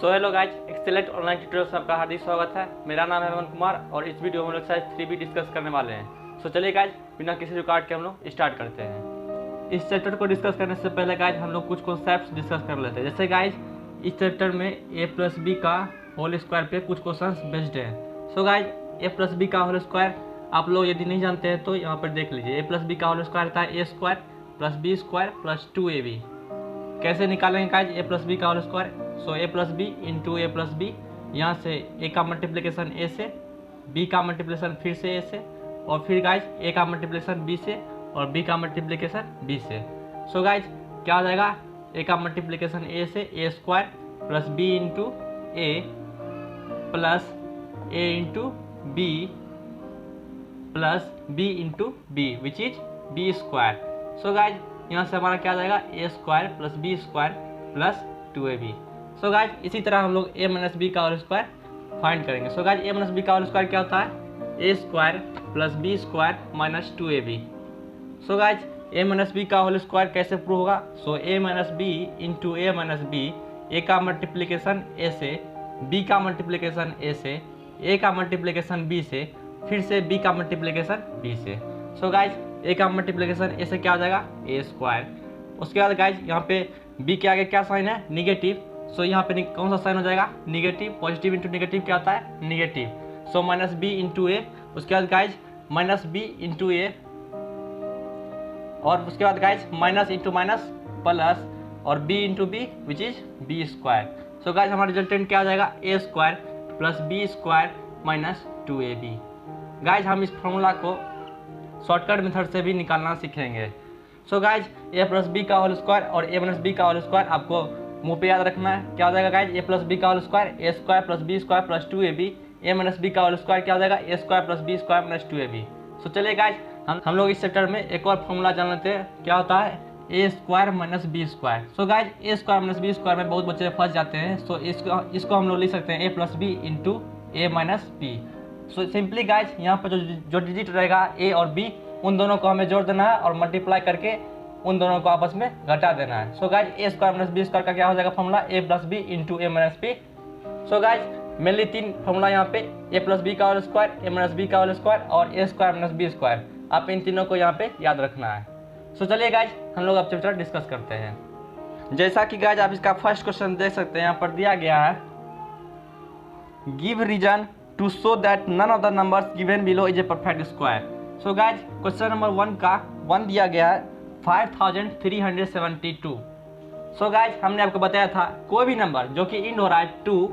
So hello guys, excellent online tutorial से आपका हार्दिक स्वागत है। मेरा नाम है हेमंत कुमार और इस वीडियो में हम लोग एक्सरसाइज 3B डिस्कस करने वाले हैं। सो चलिए गाइज, बिना किसी रुकावट के हम लोग स्टार्ट करते हैं। इस चैप्टर को डिस्कस करने से पहले गाइज हम लोग कुछ कॉन्सेप्ट्स डिस्कस कर लेते हैं। जैसे गाइज इस चैप्टर में a+b का होल स्क्वायर पे कुछ क्वेश्चंस बेस्ड हैं। सो गाइज a+b का होल स्क्वायर आप लोग यदि नहीं जानते हैं तो यहाँ पर देख लीजिए। a+b का होल स्क्वायर था a² + b² + 2ab। कैसे निकालेंगे गाइज a+b का होल स्क्वायर? सो a+b इंटू a+b, यहाँ से a का मल्टीप्लिकेशन a से, b का मल्टीप्लिकेशन फिर से a से, और फिर गाइज a का मल्टीप्लिकेशन b से और b का मल्टीप्लिकेशन b से। सो गाइज क्या हो जाएगा? a का मल्टीप्लिकेशन a से a² + b into a plus a into b plus b into b which is b²। So guys यहाँ से हमारा क्या आ जाएगा? a² + b² + 2ab। So guys इसी तरह हम लोग a - b का होल स्क्वायर फाइंड करेंगे। सो गाइज a - b का होल स्क्वायर क्या होता है? a² + b² - 2ab। So guys a - b का होल स्क्वायर कैसे प्रूव होगा? सो a - b into a - b, a का मल्टीप्लिकेशन a से, b का मल्टीप्लिकेशन a से, a का मल्टीप्लिकेशन b से, फिर से b का मल्टीप्लिकेशन b से। सो गाइज a का मल्टीप्लिकेशन a से क्या हो जाएगा? a²। उसके बाद गाइज यहाँ पे b के आगे क्या साइन है? निगेटिव। सो यहाँ पे कौन सा साइन हो जाएगा? निगेटिव। पॉजिटिव इंटू निगेटिव क्या होता है? Negative. So -b into a, उसके बाद गाइज -b इंटू a, और उसके बाद guys minus into minus plus, और b into B which is b²। So guys हमारा रिजल्टेंट क्या हो जाएगा? a² + b² - 2ab। गाइज हम इस फॉर्मूला को शॉर्टकट मेथड से भी निकालना सीखेंगे। सो गाइज a+b का होल स्क्वायर और a - b का होल स्क्वायर आपको मुंह पे याद रखना है। क्या हो जाएगा गाइज? a+b का whole square a² + b² + 2ab। a - b का होल स्क्वायर क्या हो जाएगा? a² + b² - 2ab। सो चलिए गाइज हम लोग इस चैप्टर में एक और फॉर्मूला जान लेते हैं। क्या होता है? a² - b²। So guys a² - b² में बहुत बच्चे फंस जाते हैं। सो इसको हम लोग लिख सकते हैं a+b into a - b। So simply guys यहाँ पर जो डिजिट रहेगा a और b, उन दोनों को हमें जोड़ देना है और मल्टीप्लाई करके उन दोनों को आपस में घटा देना है। सो गाइज a² - b² का क्या हो जाएगा formula? a+b into a - b। So guys mainly तीन फॉर्मूला यहाँ पे a+b का होल स्क्वायर, a - b का होल स्क्वायर और a² - b²। आप इन तीनों को यहाँ पे याद रखना है। सो चलिए गाइज हम लोग अब चैप्टर डिस्कस करते हैं। जैसा कि गाइज आप इसका फर्स्ट क्वेश्चन देख सकते हैं, यहाँ पर दिया गया है give reason to show that none of the numbers given below is a perfect square. So guys question number 1 का 1 दिया गया है 5372। सो गाइज हमने आपको बताया था कोई भी नंबर जो कि इंड हो रहा है 2,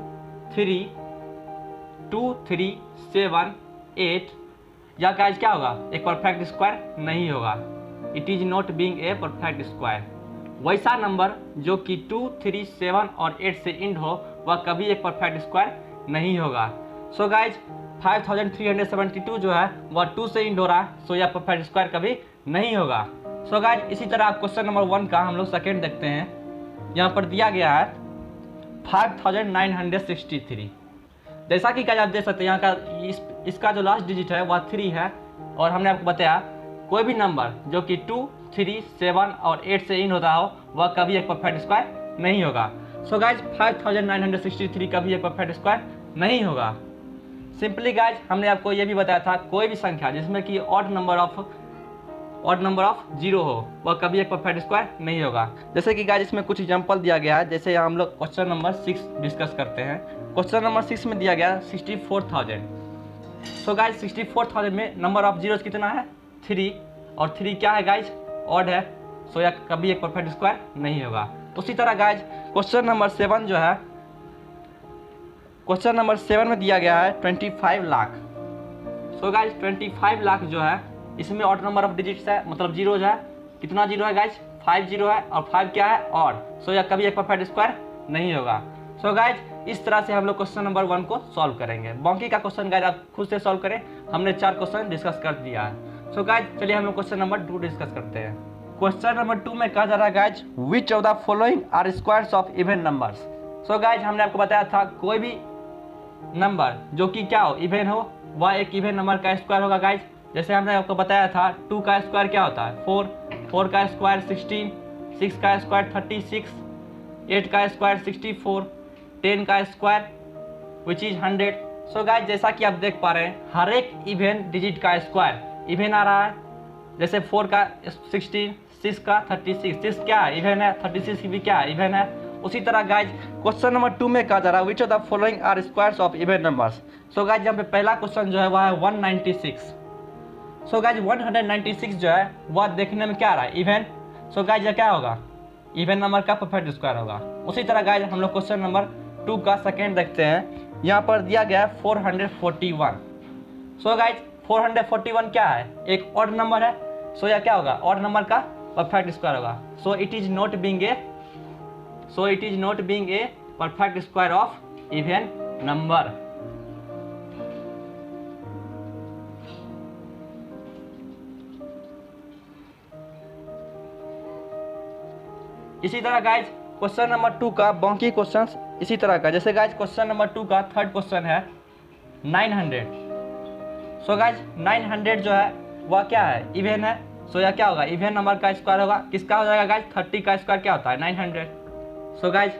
3, 7, 8, या गाइज क्या होगा? एक परफेक्ट स्क्वायर नहीं होगा। It is not being a perfect square. वैसा नंबर जो कि 2, 3, 7 और 8 से इंड हो वह कभी एक परफेक्ट स्क्वायर नहीं होगा। सो गाइज 5372 जो है वह 2 से इंड हो रहा है, सो यह परफेक्ट स्क्वायर कभी नहीं होगा। सो गाइज इसी तरह आप क्वेश्चन नंबर 1 का हम लोग सेकेंड देखते हैं। यहाँ पर दिया गया है 5963। जैसा कि गाइज आप देख सकते हैं यहाँ का इसका जो लास्ट डिजिट है वह 3 है, और हमने आपको बताया कोई भी नंबर जो कि 2, 3, 7 और 8 से इन होता हो वह कभी एक परफेक्ट स्क्वायर नहीं होगा। सो गाइज 5963 कभी एक परफेक्ट स्क्वायर नहीं होगा। सिंपली गाइज हमने आपको ये भी बताया था कोई भी संख्या जिसमें कि ऑड नंबर ऑफ 0 हो वह कभी एक परफेक्ट स्क्वायर नहीं होगा। जैसे कि गाइज इसमें कुछ एग्जांपल दिया गया है। जैसे हम लोग क्वेश्चन नंबर 6 डिस्कस करते हैं। क्वेश्चन नंबर 6 में दिया गया 64,000। सो गाइज 64,000 में नंबर ऑफ जीरोस कितना है? 3, और 3 क्या है गाइज? ऑड है। सो यह कभी एक परफेक्ट स्क्वायर नहीं होगा। उसी तरह गाइज क्वेश्चन नंबर 7 जो है, क्वेश्चन नंबर 7 में दिया गया है 25 लाख। सो गाइज 25 लाख जो है इसमें ऑड नंबर ऑफ डिजिट्स है, मतलब जीरोज है। कितना जीरो है गाइज? 5 जीरो है, और 5 क्या है? ऑड। सो यह कभी एक परफेक्ट स्क्वायर नहीं होगा। सो गाइज इस तरह से हम लोग क्वेश्चन नंबर 1 को सॉल्व करेंगे। बाकी का क्वेश्चन गाइज आप खुद से सॉल्व करें, हमने 4 क्वेश्चन डिस्कस कर दिया है। सो गाइज चलिए हम लोग क्वेश्चन नंबर 2 डिस्कस करते हैं। क्वेश्चन नंबर 2 में कहा जा रहा है guys which of the following are squares of even numbers. So guys हमने आपको बताया था कोई भी नंबर जो कि क्या हो? इवन हो, वह एक इवन नंबर का स्क्वायर होगा गाइज। जैसे हमने आपको बताया था 2 का स्क्वायर क्या होता है? 4, 4 का स्क्वायर 16, 6 का स्क्वायर 36, 8 का स्क्वायर 64, 10 का square which is 100। So guys जैसा कि आप देख पा रहे हैं हर एक इवन डिजिट का स्क्वायर इवन आ रहा है। जैसे 4 का 16, 6 का 36, 6 क्या है इवन है, 36 भी क्या है इवन है। उसी तरह गाइज क्वेश्चन नंबर 2 में कहा जा रहा है which of the following are squares of even numbers. So guys यहाँ पे पहला क्वेश्चन जो है वह है 196। सो गाइज 196 जो है वह देखने में क्या आ रहा है इवन। सो गाइज यह क्या होगा इवन नंबर का परफेक्ट स्क्वायर होगा। उसी तरह गाइज हम लोग क्वेश्चन नंबर 2 का सेकेंड देखते हैं। यहाँ पर दिया गया है 441। सो गाइज 441 क्या है एक ऑड नंबर है। सो यह क्या होगा ऑड नंबर का परफेक्ट स्क्वायर होगा। So it is not being a perfect square of even number. इसी तरह गाइज क्वेश्चन नंबर 2 का बाकी क्वेश्चंस इसी तरह का। जैसे गाइज क्वेश्चन नंबर 2 का थर्ड क्वेश्चन है 900। सो गाइज 900 जो है वह क्या है इवन है। सो यह क्या होगा इवन नंबर का स्क्वायर होगा। किसका हो जाएगा गाइज 30 का स्क्वायर क्या होता है 900। सो गाइज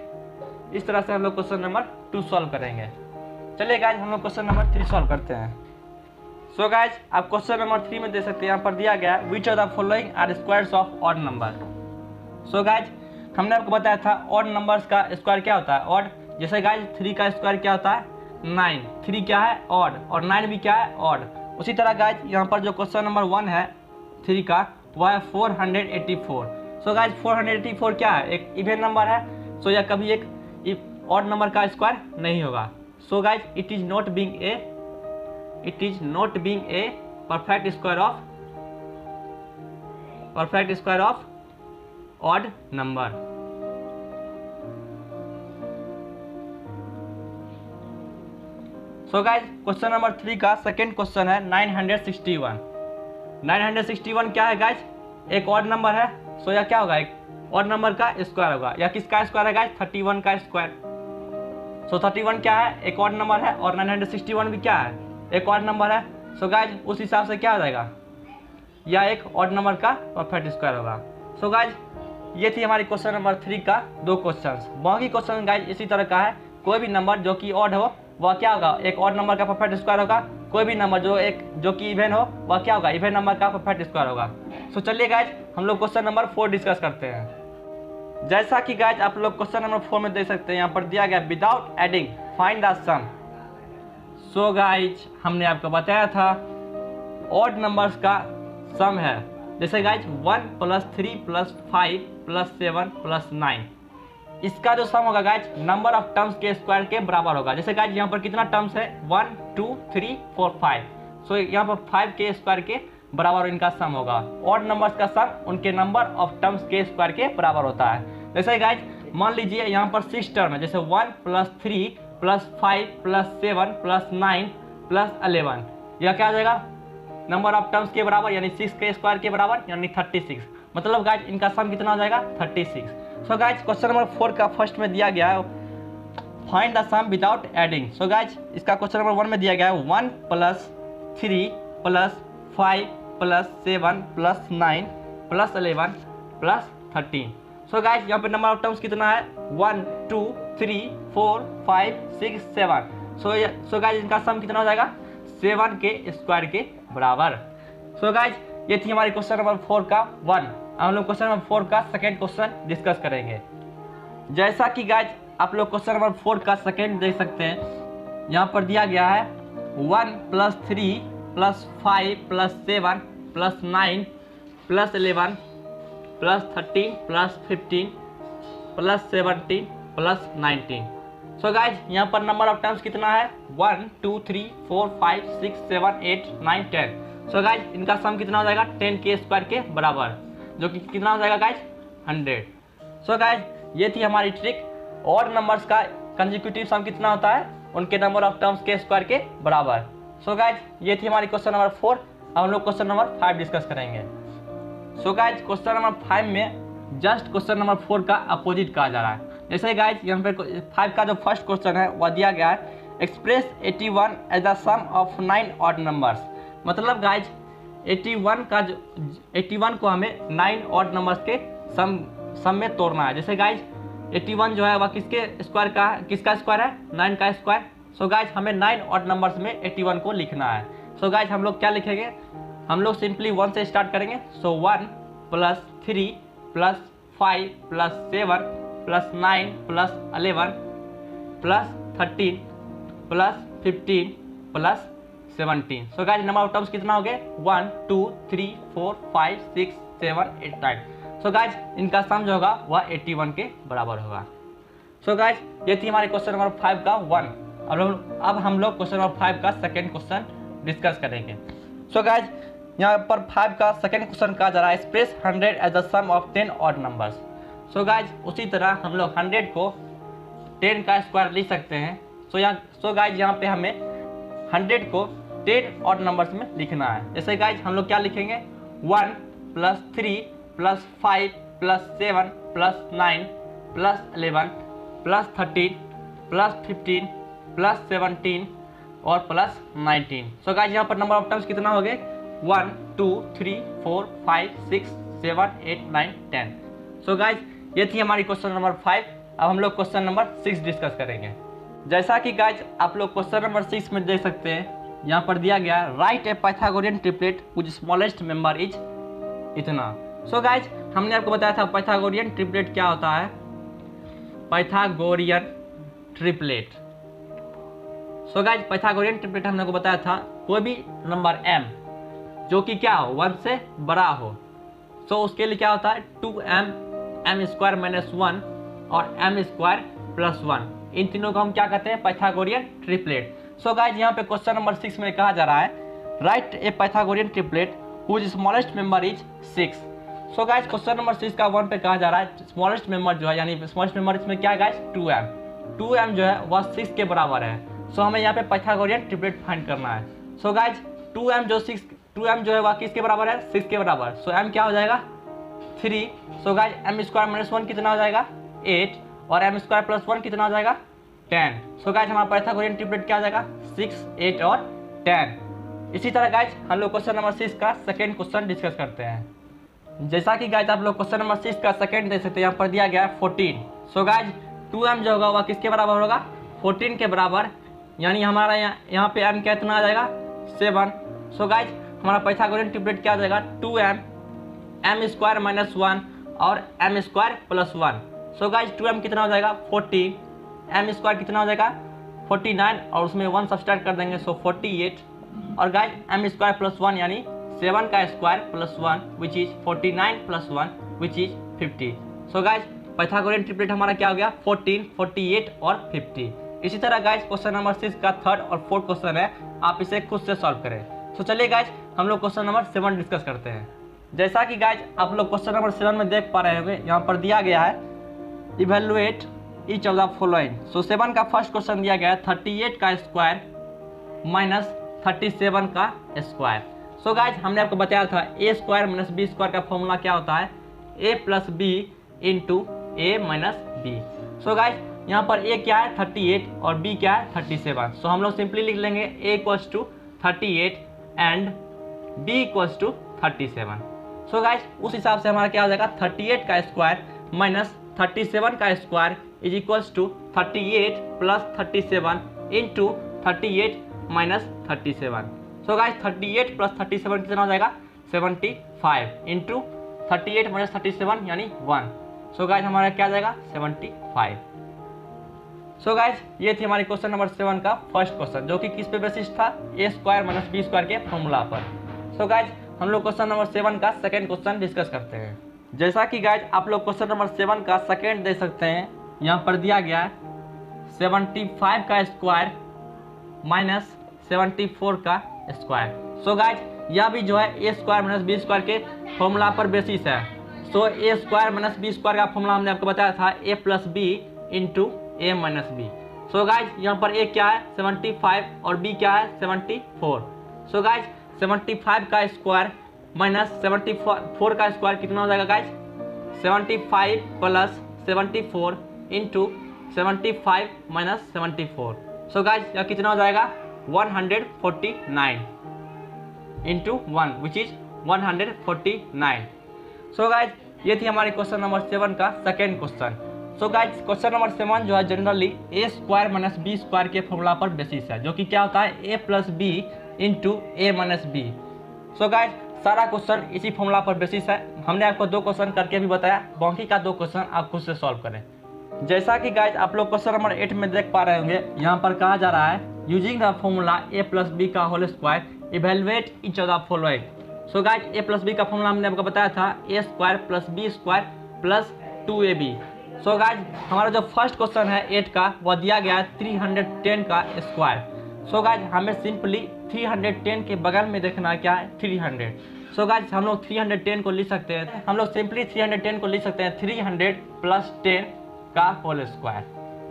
इस तरह से हम लोग क्वेश्चन नंबर 2 सॉल्व करेंगे। चलिए गाइज हम लोग क्वेश्चन नंबर 3 सॉल्व करते हैं। सो गाइज आप क्वेश्चन नंबर 3 में दे सकते हैं। यहाँ पर दिया गया which of the following are squares of odd number. So guys हमने आपको बताया था ऑड नंबर्स का स्क्वायर क्या होता है ऑड। जैसे गाइज 3 का स्क्वायर क्या होता है 9, 3 क्या है ऑड और 9 भी क्या है ऑड। उसी तरह गाइज यहाँ पर जो क्वेश्चन नंबर 1 है 3 का वह है 484। सो गाइज 484 क्या है एक इवन नंबर है। सो यह कभी एक ऑड नंबर का स्क्वायर नहीं होगा। So guys it is not being a perfect square of odd number. So guys question number 3 का सेकेंड क्वेश्चन है 961। 961 क्या है गाइज एक ऑड नंबर है। सो यह क्या होगा एक ऑड नंबर का स्क्वायर होगा। या किसका स्क्वायर है गाइज 31 का स्क्वायर। सो 31 क्या है एक ऑड नंबर है और 961 भी क्या है एक ऑड नंबर है। सो गाइज उस हिसाब से क्या हो जाएगा यह एक ऑड नंबर का परफेक्ट स्क्वायर होगा। सो गाइज ये थी हमारी क्वेश्चन नंबर 3 का 2 क्वेश्चंस। बाकी क्वेश्चन गाइज इसी तरह का है। कोई भी नंबर जो कि ऑड हो वह क्या होगा एक ऑड नंबर का परफेक्ट स्क्वायर होगा। कोई भी नंबर जो कि इवन हो वह क्या होगा इवन नंबर का परफेक्ट स्क्वायर होगा। सो चलिए गाइज हम लोग क्वेश्चन नंबर 4 डिस्कस करते हैं। जैसा कि गाइज आप लोग क्वेश्चन नंबर 4 में देख सकते हैं यहाँ पर दिया गया without adding find the sum. So guys हमने आपको बताया था ऑड नंबर्स का सम है। जैसे गाइज 1 + 3 + 5 + 7 + 9 इसका जो सम होगा गाइज नंबर ऑफ टर्म्स के स्क्वायर के बराबर होगा। जैसे गाइज यहाँ पर कितना टर्म्स है 1 2 3 4 5। सो यहाँ पर 5 के स्क्वायर के बराबर इनका सम होगा। ऑड नंबर्स का सम उनके नंबर ऑफ टर्म्स के स्क्वायर के बराबर होता है। जैसे गाइज मान लीजिए यहाँ पर 6 टर्म है। जैसे 1 + 3 + 5 + 7 + 9 + 11 यह क्या आ जाएगा नंबर ऑफ टर्म्स के बराबर यानी 6 के स्क्वायर के बराबर यानी 36। मतलब गाइज इनका सम कितना हो जाएगा 36। सो गाइज क्वेश्चन नंबर 4 का फर्स्ट में दिया गया है find the sum without adding. So guys इसका क्वेश्चन नंबर 1 में दिया गया है 1 + 3 + 5 + 7 + 9 + 11 + 13। सो गाइज यहाँ पे नंबर ऑफ टर्म्स कितना है 1 2 3 4 5 6 7। सो गाइज इनका सम कितना हो जाएगा 7 के स्क्वायर के बराबर। सो गाइज ये थी हमारी क्वेश्चन नंबर 4 का 1। हम लोग क्वेश्चन नंबर 4 का सेकेंड क्वेश्चन डिस्कस करेंगे। जैसा कि गाइज आप लोग क्वेश्चन नंबर 4 का सेकेंड देख सकते हैं यहाँ पर दिया गया है 1 + 3 + 5 + 7 + 9 + 11 + 13 + 15 + 17 + 19। सो गाइज यहाँ पर नंबर ऑफ टर्म्स कितना है 1 2 3 4 5 6 7 8 9 10। सो गाइज इनका सम कितना हो जाएगा 10 के स्क्वायर के बराबर जो कि कितना हो जाएगा गाइज 100। सो गाइज ये थी हमारी ट्रिक। ऑड नंबर्स का कंसेक्यूटिव सम कितना होता है उनके नंबर ऑफ टर्म्स के स्क्वायर के बराबर। सो गाइज ये थी हमारी क्वेश्चन नंबर 4। अब हम लोग क्वेश्चन नंबर 5 डिस्कस करेंगे। सो गाइज क्वेश्चन नंबर 5 में जस्ट क्वेश्चन नंबर 4 का अपोजिट कहा जा रहा है। जैसे गाइज यहाँ पे 5 का जो फर्स्ट क्वेश्चन है वह दिया गया है express 81 as the sum of 9 odd numbers. मतलब गाइज 81 को हमें 9 ऑड नंबर्स के सम में तोड़ना है। जैसे गाइज 81 जो है वह किसके स्क्वायर का है, किसका स्क्वायर है, 9 का स्क्वायर। सो गाइज हमें 9 ऑड नंबर्स में 81 को लिखना है। सो गाइज हम लोग क्या लिखेंगे, हम लोग सिंपली 1 से स्टार्ट करेंगे। सो 1 plus 3 plus 5 plus 7 plus 9 plus 11 plus 13 plus 15 plus 17। So guys number of terms कितना हो गए, 1 2 3 4 5 6 7 8 9। सो गाइज इनका सम जो होगा वह 81 के बराबर होगा। सो गाइज ये थी हमारे क्वेश्चन नंबर 5 का 1। अब हम लोग क्वेश्चन नंबर 5 का सेकेंड क्वेश्चन डिस्कस करेंगे। सो गाइज यहाँ पर 5 का सेकेंड क्वेश्चन कहा जा रहा है, express 100 as the sum of 10 odd numbers. So guys उसी तरह हम लोग 100 को 10 का स्क्वायर लिख सकते हैं। सो गाइज यहाँ पे हमें 100 को 10 ऑड नंबर्स में लिखना है। जैसे गाइज हम लोग क्या लिखेंगे, 1 plus 3 plus 5 plus 7 plus 9 plus 11 plus 13 plus 15 plus 17 और प्लस 19। सो गाइज यहाँ पर नंबर ऑफ टर्म्स कितना हो गए, 1 2 3 4 5 6 7 8 9 10। सो गाइज ये थी हमारी क्वेश्चन नंबर 5। अब हम लोग क्वेश्चन नंबर 6 डिस्कस करेंगे। जैसा कि गाइज आप लोग क्वेश्चन नंबर 6 में देख सकते हैं, यहाँ पर दिया गया right a Pythagorean triplet which smallest member is इतना। सो गाइज हमने आपको बताया था पाइथागोरियन ट्रिपलेट क्या होता है, Pythagorean triplet. So guys Pythagorean triplet हमने को बताया था कोई भी नंबर m जो कि क्या हो, 1 से बड़ा हो। सो उसके लिए क्या होता है, 2m m स्क्वायर माइनस 1 और m स्क्वायर प्लस 1, इन तीनों को हम क्या कहते हैं, पाइथागोरियन ट्रिपलेट। सो गाइज यहाँ पे क्वेश्चन नंबर 6 में कहा जा रहा है write a Pythagorean triplet whose smallest member is 6। So guys question number 6 का 1 पे कहा जा रहा है स्मॉलेस्ट मेंबर जो है, यानी स्मॉलेस्ट मेंबर इसमें क्या है गाइज, 2m जो है वह 6 के बराबर है। सो हमें यहाँ पे पाइथागोरियन ट्रिपलेट फाइंड करना है। सो गाइज 2m जो है वह किसके बराबर है, 6 के बराबर। सो m क्या हो जाएगा, 3। So guys m square minus 1 कितना हो जाएगा, 8 और m स्क्वायर प्लस 1 कितना हो जाएगा, 10। सो गाइज हमारा पाइथागोरियन ट्रिपलेट क्या हो जाएगा, 6 8 और 10। इसी तरह गाइज हम लोग क्वेश्चन नंबर 6 का सेकेंड क्वेश्चन डिस्कस करते हैं। जैसा कि गाइज आप लोग क्वेश्चन नंबर 6 का सेकेंड देख सकते हैं, यहाँ पर दिया गया है 14। सो गाइज 2m जो होगा वह किसके बराबर होगा, 14 के बराबर, यानी हमारा यहाँ पे m कितना आ जाएगा, 7। सो गाइज हमारा पाइथागोरियन ट्रिपलेट क्या आ जाएगा, 2m m स्क्वायर माइनस 1 और m square plus 1। So guys 2m कितना हो जाएगा, 14, m स्क्वायर कितना हो जाएगा, 49 और उसमें 1 सब्सट्रैक्ट कर देंगे, सो 48। और गाइज m स्क्वायर प्लस 1 यानी 7 का square plus 1 which is 49 plus 1 which is 50। So guys Pythagorean triplet हमारा क्या हो गया, 14, 48 और 50। इसी तरह गाइज क्वेश्चन नंबर 6 का थर्ड और फोर्थ क्वेश्चन है, आप इसे खुद से सॉल्व करें। तो चलिए गाइज हम लोग क्वेश्चन नंबर 7 डिस्कस करते हैं। जैसा कि गाइज आप लोग क्वेश्चन नंबर 7 में देख पा रहे होंगे, यहाँ पर दिया गया है evaluate each of the following. So 7 का फर्स्ट क्वेश्चन दिया गया है 38 का स्क्वायर माइनस 37 का स्क्वायर। सो गाइज हमने आपको बताया था a square minus b square का फॉर्मूला क्या होता है, ए plus b into a minus b. So guys यहाँ पर ए क्या है, 38 और बी क्या है, 37। सो हम लोग सिंपली लिख लेंगे a equals to 38 and b equals to 37। So guys उस हिसाब से हमारा क्या हो जाएगा, 38 का स्क्वायर माइनस 37 का square is equals to 38 plus 37 into 38 minus 37। So guys 38 plus 37 कितना हो जाएगा, 75 इंटू 38 माइनस 37 यानी 1। सो गाइज हमारा क्या आ जाएगा, 75। सो गाइज ये थी हमारी क्वेश्चन नंबर 7 का फर्स्ट क्वेश्चन, जो कि किस पे बेसिस था, a square minus b square के फॉर्मूला पर। सो गाइज हम लोग क्वेश्चन नंबर 7 का सेकेंड क्वेश्चन डिस्कस करते हैं। जैसा कि गाइज आप लोग क्वेश्चन नंबर 7 का सेकेंड देख सकते हैं, यहाँ पर दिया गया है 75 का स्क्वायर माइनस 74 का स्क्वायर। सो गाइज यह भी जो है a square minus b square के फॉर्मूला पर बेसिस है। सो ए स्क्वायर माइनस बी स्क्वायर का फॉर्मूला हमने आपको बताया था ए plus b into a minus b. So guys यहाँ पर ए क्या है, 75 और बी क्या है, 74। सो गाइज 75 का स्क्वायर माइनस 74 का स्क्वायर कितना हो जाएगा guys, 75 plus 74 into 75 minus 74। So guys यह कितना हो जाएगा, 149 into 1 which is 149। So guys ये थी हमारी क्वेश्चन नंबर 7 का second question. So guys question number 7 जो है जनरली ए स्क्वायर माइनस बी स्क्वायर के फॉर्मूला पर बेसिस है, जो कि क्या होता है ए plus b into a minus b. So guys सारा क्वेश्चन इसी फॉर्मूला पर बेसिस है। हमने आपको 2 क्वेश्चन करके भी बताया, बाकी का 2 क्वेश्चन आप खुद से सॉल्व करें। जैसा कि गाइस आप लोग क्वेश्चन नंबर 8 में देख पा रहे होंगे, यहाँ पर कहा जा रहा है using the formula a plus b का whole square evaluate each of the following. So guys a plus b का फॉर्मूला हमने आपको बताया था a square plus b square plus 2ab। So guys हमारा जो फर्स्ट क्वेश्चन है 8 का वह दिया गया है 310 का स्क्वायर। सो गाइस हमें सिंपली 310 के बगल में देखना क्या है 300। सो गाइस हम लोग 310 को लिख सकते हैं, हम लोग सिंपली 310 को लिख सकते हैं 300 प्लस 10 का होल स्क्वायर।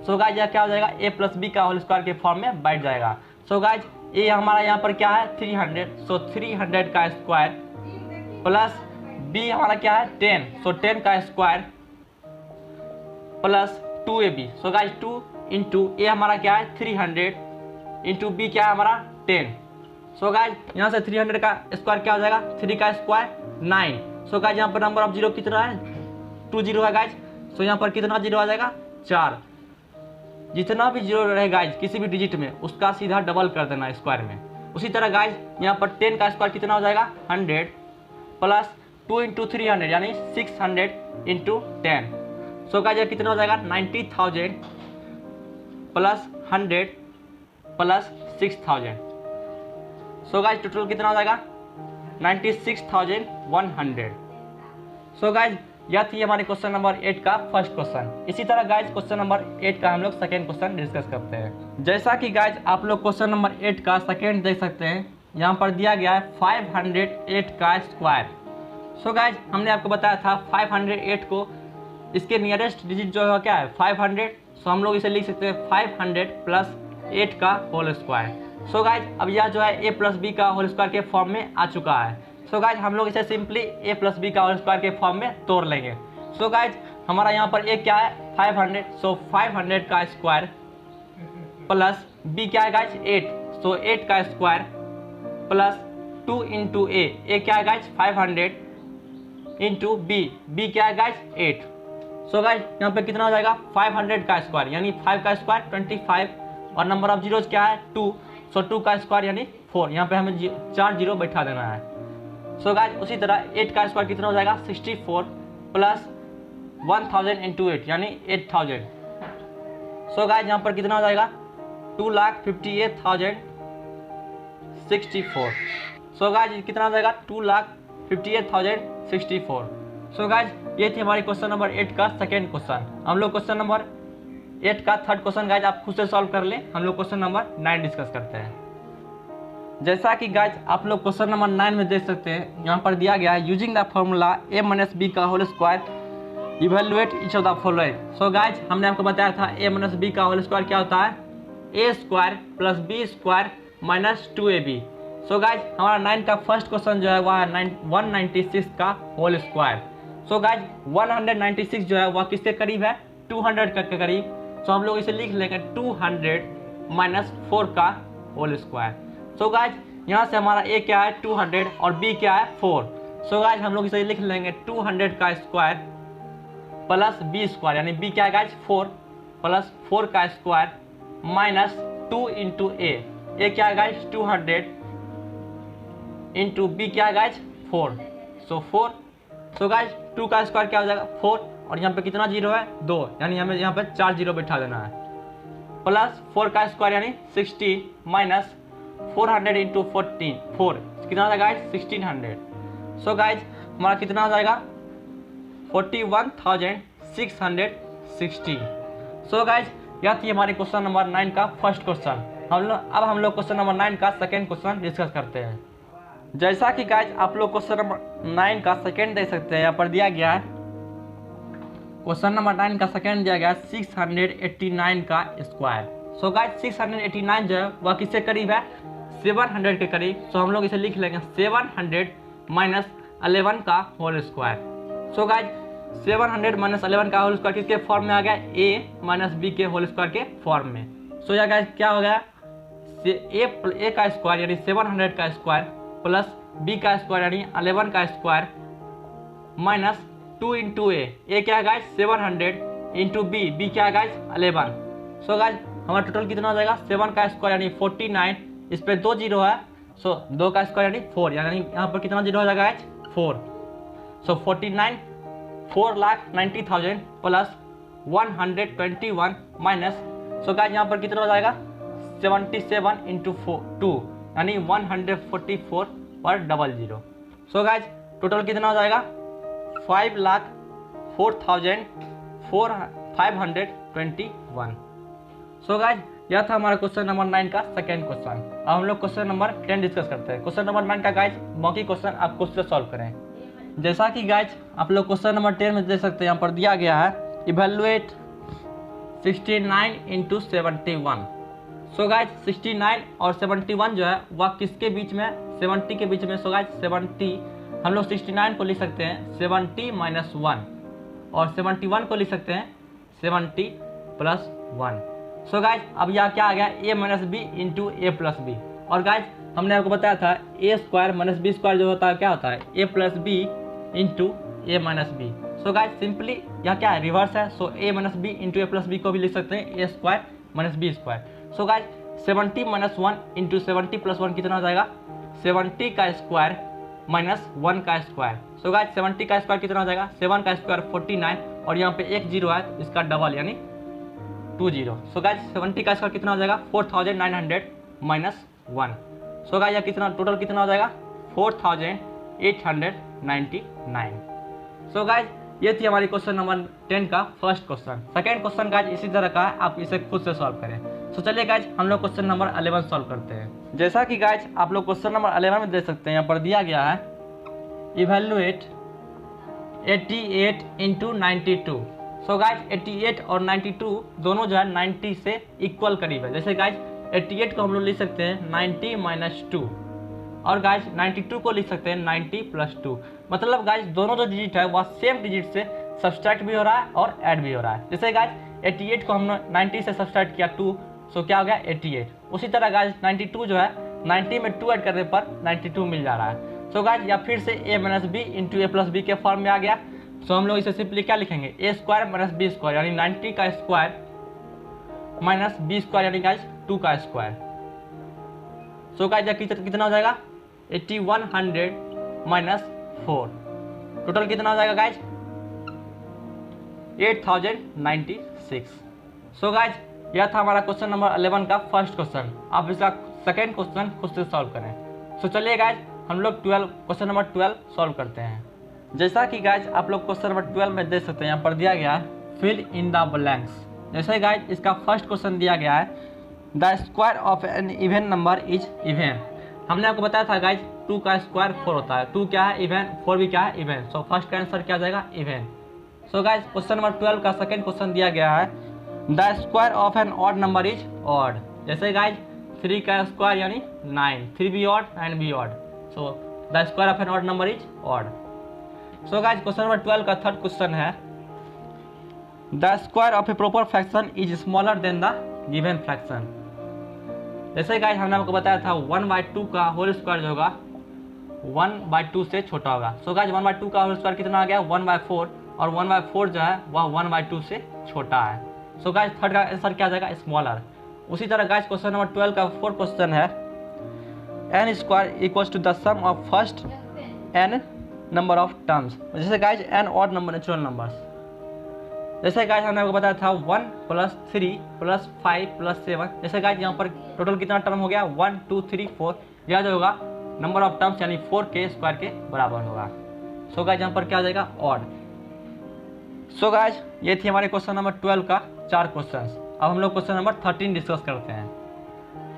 सो गाइस यह क्या हो जाएगा ए प्लस बी का होल स्क्वायर के फॉर्म में बैठ जाएगा। सो गाइस ये हमारा यहाँ पर क्या है 300, सो 300 का स्क्वायर प्लस बी हमारा क्या है 10, सो 10 का square plus 2ab। So guys 2 into a हमारा क्या है 300 इंटू बी क्या है हमारा 10। सो गाइस यहाँ से 300 का स्क्वायर क्या हो जाएगा 3 का स्क्वायर 9। सो गाइस यहाँ पर नंबर ऑफ जीरो कितना है 2 जीरो है गाइस। सो यहाँ पर कितना जीरो आ जाएगा 4। जितना भी जीरो रहे गाइस किसी भी डिजिट में उसका सीधा डबल कर देना स्क्वायर में। उसी तरह गाइस यहाँ पर 10 का स्क्वायर कितना हो जाएगा 100 प्लस 2 इंटू 300 यानी 600 इंटू 10। सो गाइस यह कितना हो जाएगा 90,000 plus 100 plus 6,000। So guys total कितना हो जाएगा 96,100। सो गाइस यह थी हमारे क्वेश्चन नंबर 8 का फर्स्ट क्वेश्चन। इसी तरह गाइस क्वेश्चन नंबर 8 का हम लोग सेकेंड क्वेश्चन डिस्कस करते हैं। जैसा कि गाइस आप लोग क्वेश्चन नंबर 8 का सेकेंड देख सकते हैं, यहाँ पर दिया गया है 508 का स्क्वायर। सो गाइस हमने आपको बताया था 508 को इसके नियरेस्ट डिजिट जो है क्या है 500। सो हम लोग इसे लिख सकते हैं 500 प्लस 8 का होल स्क्वायर। सो गाइस अब यह जो है ए प्लस बी का होल स्क्वायर के फॉर्म में आ चुका है। सो गाइस हम लोग इसे सिंपली ए प्लस बी का होल स्क्वायर के फॉर्म में तोड़ लेंगे। सो गाइस हमारा यहाँ पर ए क्या है 500, सो 500 का स्क्वायर प्लस बी क्या है गाइस 8, सो 8 का स्क्वायर प्लस 2 इंटू ए क्या है गाइस 500 इंटू बी क्या है गाइस 8। सो गाइस यहाँ पे कितना हो जाएगा 500 का स्क्वायर यानी 5 का स्क्वायर 25 और नंबर ऑफ जीरोज क्या है 2, सो 2 का स्क्वायर यानी 4। यहाँ पे हमें 4 जीरो बैठा देना है। सो गाइस उसी तरह 8 का स्क्वायर कितना हो जाएगा 64 प्लस 1000 इंटू 8 यानी 8000। सो गाइस यहाँ पर कितना हो जाएगा 2,58,064। सो गाइस कितना हो जाएगा 2,58,064। सो गाइस ये थी हमारी क्वेश्चन नंबर 8 का सेकेंड क्वेश्चन। हम लोग क्वेश्चन नंबर 8 का थर्ड क्वेश्चन गाइस आप खुद से सॉल्व कर लें। हम लोग क्वेश्चन नंबर 9 डिस्कस करते हैं। जैसा कि गाइस आप लोग क्वेश्चन नंबर 9 में देख सकते हैं, यहाँ पर दिया गया है using the formula a minus b का whole square evaluate each of the following. So guys हमने आपको बताया था ए माइनस बी का होल स्क्वायर क्या होता है a square plus b square minus 2ab। So guys हमारा 9 का फर्स्ट क्वेश्चन जो है वह है 196 का होल स्क्वायर। सो गाइस 196 जो है वह किसके करीब है 200 के करीब। सो हम लोग इसे लिख लेंगे 200 माइनस 4 का होल स्क्वायर। सो गाइस यहाँ से हमारा ए क्या है 200 और बी क्या है 4। सो गाइस हम लोग इसे लिख लेंगे 200 का स्क्वायर प्लस बी स्क्वायर यानी बी क्या है गाइस 4 प्लस 4 का स्क्वायर माइनस 2 इंटू ए क्या है गाइस 200 इंटू बी क्या है गाइस 4, सो 4। सो गाइस 2 का स्क्वायर क्या हो जाएगा 4 और यहाँ पे कितना जीरो है 2 यानी हमें यहाँ पे 4 जीरो बैठा देना है प्लस 4 का स्क्वायर यानी 60 माइनस 400 इंटू 4 कितना हो जाएगा 1600। सो गाइज हमारा कितना हो जाएगा 41,660। सो गाइज यह थी हमारे क्वेश्चन नंबर 9 का फर्स्ट क्वेश्चन। अब हम लोग क्वेश्चन नंबर 9 का सेकेंड क्वेश्चन डिस्कस करते हैं। जैसा कि गाइज आप लोग क्वेश्चन नंबर 9 का सेकेंड देख सकते हैं, यहाँ पर दिया गया है क्वेश्चन नंबर 9 का सेकेंड दिया गया है 689 का स्क्वायर। सो गाइज 689 जो है वह किसके करीब है 700 के करीब। सो हम लोग इसे लिख लेंगे 700 माइनस 11 का whole square. So guys 700 minus 11 का होल स्क्वायर किसके फॉर्म में आ गया ए माइनस बी के होल स्क्वायर के फॉर्म में। सो यह गाइज क्या हो गया ए का स्क्वायर यानी 700 का स्क्वायर प्लस बी का स्क्वायर यानी 11 का स्क्वायर माइनस 2 इंटू ए क्या है गाइज 700 इंटू बी, बी क्या है गाइज 11। सो गाइज हमारा टोटल कितना हो जाएगा 7 का स्क्वायर यानी 49, इस पे 2 जीरो है, सो 2 का स्क्वायर यानी 4, यानी यहाँ पर कितना जीरो हो जाएगा गाइज 4। सो 49 4,90,000 प्लस 121 माइनस, सो गाइज यहाँ पर कितना हो जाएगा 77 इंटू 2 यानी 144 पर 00। सो गाइज टोटल कितना हो जाएगा 5,04,521। सो गाइज यह था हमारा क्वेश्चन नंबर 9 का सेकेंड क्वेश्चन। अब हम लोग क्वेश्चन नंबर 10 डिस्कस करते हैं। क्वेश्चन नंबर 9 का गाइज मौखिक क्वेश्चन आप खुद से सॉल्व करें। जैसा कि गाइज आप लोग क्वेश्चन नंबर 10 में देख सकते हैं, यहाँ पर दिया गया है इवेलुएट 69 इंटू 71। सो गाइज 69 और 71 जो है वह किसके बीच में, 70 के बीच में। सो गाइज 70 हम लोग 69 को लिख सकते हैं 70 माइनस 1 और 71 को लिख सकते हैं 70 प्लस 1। सो गाइज अब यहाँ क्या आ गया a minus B into A plus b. और गाइज हमने आपको बताया था a square minus b square जो होता है क्या होता है a plus b into a minus b. So guys simply यह क्या है रिवर्स है, so a minus B into A plus b को भी लिख सकते हैं a square minus b square. So guys 70 minus 1 into 70 plus 1 कितना हो जाएगा 70 का स्क्वायर माइनस 1 का स्क्वायर। सो गाइज 70 का स्क्वायर कितना हो जाएगा 7 का स्क्वायर 49 और यहाँ पे एक जीरो है तो इसका डबल यानी 20। सो गाइज 70 का स्क्वायर कितना हो जाएगा 4,900 माइनस 1। सो गाइज यह कितना टोटल कितना हो जाएगा 4,899। सो गाइज ये थी हमारी क्वेश्चन नंबर 10 का first question. Second question guys इसी तरह का है, आप इसे खुद से सॉल्व करें। सो चलिए गाइज हम लोग क्वेश्चन नंबर 11 सॉल्व करते हैं। जैसा कि गाइज आप लोग क्वेश्चन नंबर 11 में देख सकते हैं, यहाँ पर दिया गया है इवेलुएट 88 इंटू 92। सो गाइज 88 और 92 दोनों जो है 90 से इक्वल करीब है। जैसे गाइज 88 को हम लोग लिख सकते हैं 90 माइनस 2 और गाइज 92 को लिख सकते हैं 90 प्लस 2। मतलब गाइज दोनों जो डिजिट है वह सेम डिजिट से सब्सट्रैक्ट भी हो रहा है और ऐड भी हो रहा है। जैसे गाइज 88 को हमने 90 से सब्सट्रैक्ट किया 2, सो क्या हो गया 88। उसी तरह गाइज 92 जो है 90 में 2 ऐड करने पर 92 मिल जा रहा है। सो गाइज या फिर से a minus B into A plus B के फॉर्म में आ गया। सो हम लोग इसे सिंपली क्या लिखेंगे ए स्क्वायर माइनस बी स्क्वायर यानी 90 का स्क्वायर माइनस बी स्क्वायर यानी गाइज 2 का स्क्वायर। सो गाइज कितना हो जाएगा 8100 माइनस 4, टोटल कितना हो जाएगा गाइज 8096। सो गाइज यह था हमारा क्वेश्चन नंबर 11 का फर्स्ट क्वेश्चन। आप इसका सेकेंड क्वेश्चन खुद से सॉल्व करें। सो चलिए गाइज हम लोग क्वेश्चन नंबर 12 सॉल्व करते हैं। जैसा कि गाइज आप लोग क्वेश्चन नंबर 12 में देख सकते हैं, यहाँ पर दिया गया है फिल इन द ब्लैंक्स। जैसे गाइज इसका फर्स्ट क्वेश्चन दिया गया है the square of an even number is even. हमने आपको बताया था गाइज 2 का स्क्वायर 4 होता है, 2 क्या है इवन, 4 भी क्या है इवन। सो फर्स्ट का आंसर क्या आ जाएगा even. So guys question number 12 का सेकंड क्वेश्चन दिया गया है the square of an odd number is odd. जैसे गाइज 3 का स्क्वायर यानी 9, 3 भी ऑड 9 भी odd, so the square of an odd number is odd. So guys question number 12 का थर्ड क्वेश्चन है the square of a proper fraction is smaller than the given fraction. जैसे guys हमने आपको बताया था 1/2 का होल स्क्वायर जो होगा 1/2 से छोटा होगा। सो गाइज 1/2 का होल स्क्वायर कितना आ गया 1/4 और 1/4 जो है वह 1/2 से छोटा है। सो गाइज थर्ड का आंसर क्या आ जाएगा स्मॉलर। उसी तरह गाइज क्वेश्चन नंबर 12 का फोर्थ क्वेश्चन है n square equals to the sum of first n number of terms. जैसे guys n odd number natural numbers. जैसे गाइज हमने आपको बताया था 1 प्लस 3 प्लस 5 प्लस 7। जैसे गाइज यहाँ पर टोटल कितना टर्म हो गया 1 2 3 4, यह जो होगा नंबर ऑफ टर्म्स यानी 4 के स्क्वायर के बराबर होगा। सो गाइज यहाँ पर क्या आ जाएगा ऑड। सो गाइज ये थी हमारे क्वेश्चन नंबर 12 का 4 क्वेश्चन। अब हम लोग क्वेश्चन नंबर 13 डिस्कस करते हैं।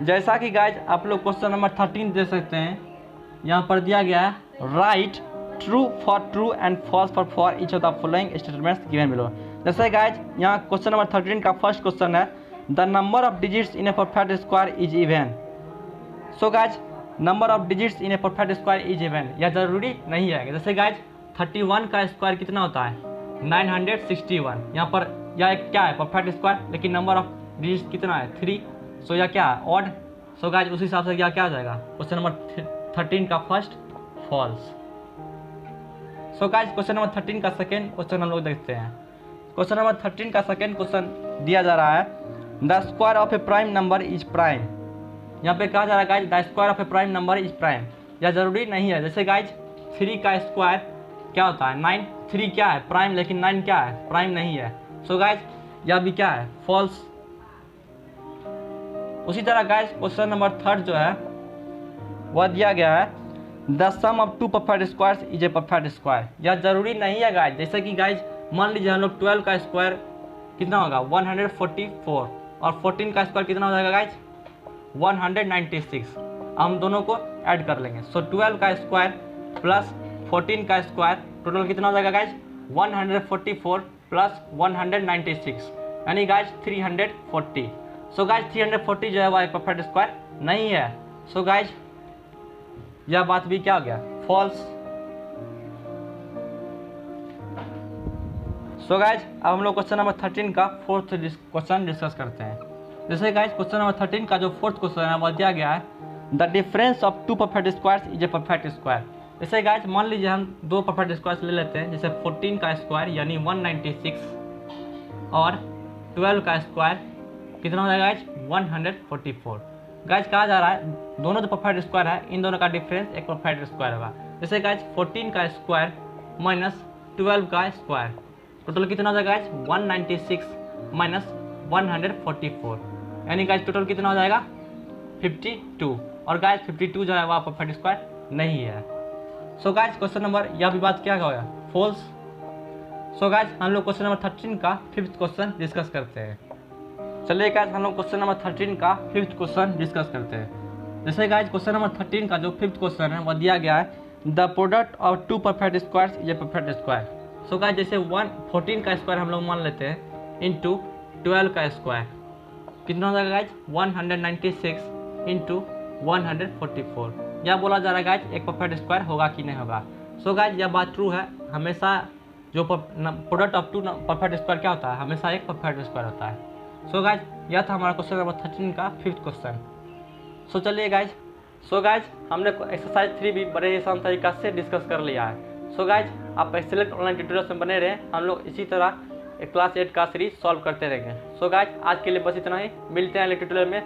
जैसा कि गाइज आप लोग क्वेश्चन नंबर 13 देख सकते हैं, यहाँ पर दिया गया है write true for true and false for each of the following statements given below. जैसे गाइज यहाँ क्वेश्चन नंबर 13 का फर्स्ट क्वेश्चन है the number of digits in a perfect square is even. So guys number of digits in a perfect square is even यह जरूरी नहीं है। जैसे guys 31 का स्क्वायर कितना होता है 961। यहाँ पर यह क्या है परफेक्ट स्क्वायर, लेकिन नंबर ऑफ डिजिट्स कितना है 3, सो यह क्या है ऑड। सो गाइज उस हिसाब से क्या क्या आ जाएगा क्वेश्चन नंबर 13 का first false. So guys question number 13 का सेकेंड क्वेश्चन हम लोग देखते हैं। क्वेश्चन नंबर 13 का सेकेंड क्वेश्चन दिया जा रहा है, the square of A prime number is prime. यहाँ पे कहा जा रहा है guys the square of A prime number is prime. यह जरूरी नहीं है, जैसे गाइज 3 का स्क्वायर क्या होता है 9, 3 क्या है प्राइम, लेकिन 9 क्या है प्राइम नहीं है। सो गाइज यह भी क्या है फॉल्स। उसी तरह गाइज क्वेश्चन नंबर 3 जो है वह दिया गया है, the sum of 2 perfect squares is a perfect square. यह जरूरी नहीं है गाइज, जैसे कि गाइज मान लीजिए हम लोग 12 का स्क्वायर कितना होगा 144 और 14 का स्क्वायर कितना हो जाएगा गाइज 196। हम दोनों को ऐड कर लेंगे। सो 12 का स्क्वायर प्लस 14 का स्क्वायर टोटल कितना हो जाएगा गाइज 144 प्लस 196 यानी गाइज 340। सो गाइज 340 जो है वह एक परफेक्ट स्क्वायर नहीं है। सो गाइज यह बात भी क्या हो गया फॉल्स। सो गाइज अब हम लोग क्वेश्चन नंबर 13 का फोर्थ क्वेश्चन डिस्कस करते हैं। जैसे गाइज क्वेश्चन नंबर 13 का जो फोर्थ क्वेश्चन है वह दिया गया है, the difference of 2 perfect squares is a perfect square. जैसे गाइज मान लीजिए हम 2 परफेक्ट स्क्वायर्स ले लेते हैं, जैसे 14 का स्क्वायर यानी 196 और 12 का स्क्वायर कितना हो जाएगा गाइज 144। गाइज कहा जा रहा है दोनों जो परफेक्ट स्क्वायर है इन दोनों का डिफरेंस एक परफेक्ट स्क्वायर होगा। जैसे गाइज 14 का स्क्वायर माइनस 12 का स्क्वायर टोटल कितना हो जाएगा गाइज 196 माइनस 144 यानी गाइज टोटल कितना हो जाएगा 52। और गाइज 52 जो है वह परफेक्ट स्क्वायर नहीं है। सो गाइज क्वेश्चन नंबर यह भी बात क्या होगा फॉल्स। सो गाइज हम लोग क्वेश्चन नंबर 13 का फिफ्थ क्वेश्चन डिस्कस करते हैं। चलिए गाइज हम लोग क्वेश्चन नंबर 13 का फिफ्थ क्वेश्चन डिस्कस करते हैं। जैसे गाइज क्वेश्चन नंबर 13 का जो फिफ्थ क्वेश्चन है वह दिया गया है, the product of 2 perfect squares is a perfect square. So guys जैसे 14 का स्क्वायर हम लोग मान लेते हैं इंटू 12 का स्क्वायर कितना हो जाएगा गाइज 196 इंटू 144। यह बोला जा रहा है गाइज एक परफेक्ट स्क्वायर होगा कि नहीं होगा। सो गाइज यह बात ट्रू है, हमेशा जो प्रोडक्ट ऑफ 2 परफेक्ट स्क्वायर क्या होता है हमेशा एक परफेक्ट स्क्वायर होता है। सो गाइज यह था हमारा क्वेश्चन नंबर 13 का फिफ्थ क्वेश्चन। सो चलिए गाइज हमने एक्सरसाइज 3 भी बड़े आसान तरीका से डिस्कस कर लिया है। सो गाइज आप एक्सेलेंट ऑनलाइन ट्यूटोरियल्स में बने रहें, हम लोग इसी तरह क्लास 8 का सीरीज सॉल्व करते रहेंगे। सो गाइज आज के लिए बस इतना ही, मिलते हैं अगले ट्यूटोरियल में।